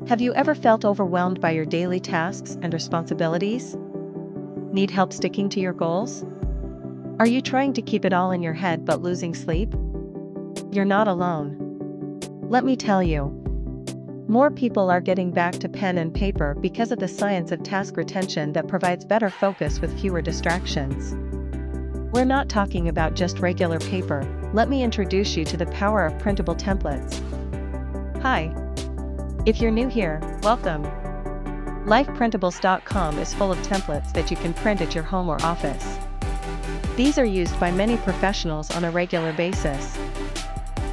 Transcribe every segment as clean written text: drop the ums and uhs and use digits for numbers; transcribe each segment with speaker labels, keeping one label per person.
Speaker 1: Have you ever felt overwhelmed by your daily tasks and responsibilities? Need help sticking to your goals? Are you trying to keep it all in your head but losing sleep? You're not alone. Let me tell you. More people are getting back to pen and paper because of the science of task retention that provides better focus with fewer distractions. We're not talking about just regular paper. Let me introduce you to the power of printable templates. Hi. If you're new here, welcome. LifePrintables.com is full of templates that you can print at your home or office. These are used by many professionals on a regular basis.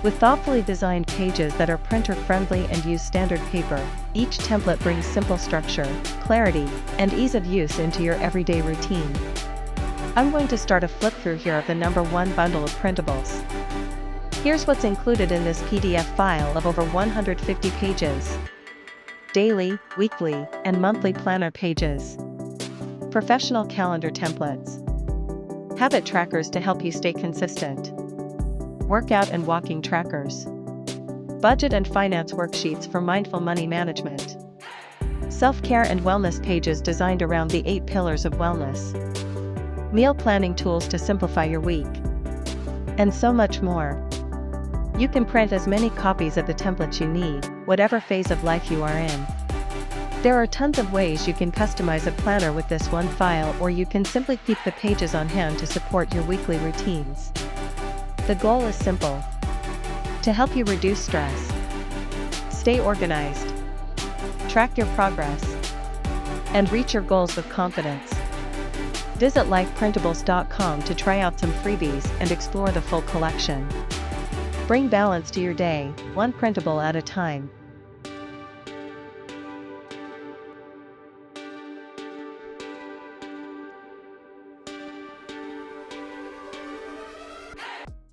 Speaker 1: With thoughtfully designed pages that are printer-friendly and use standard paper, each template brings simple structure, clarity, and ease of use into your everyday routine. I'm going to start a flip-through here of the #1 bundle of printables. Here's what's included in this PDF file of over 150 pages. Daily, weekly, and monthly planner pages. Professional calendar templates. Habit trackers to help you stay consistent. Workout and walking trackers. Budget and finance worksheets for mindful money management. Self-care and wellness pages designed around the 8 pillars of wellness. Meal planning tools to simplify your week. And so much more. You can print as many copies of the templates you need, whatever phase of life you are in. There are tons of ways you can customize a planner with this one file, or you can simply keep the pages on hand to support your weekly routines. The goal is simple: to help you reduce stress, stay organized, track your progress, and reach your goals with confidence. Visit LifePrintables.com to try out some freebies and explore the full collection. Bring balance to your day, one printable at a time.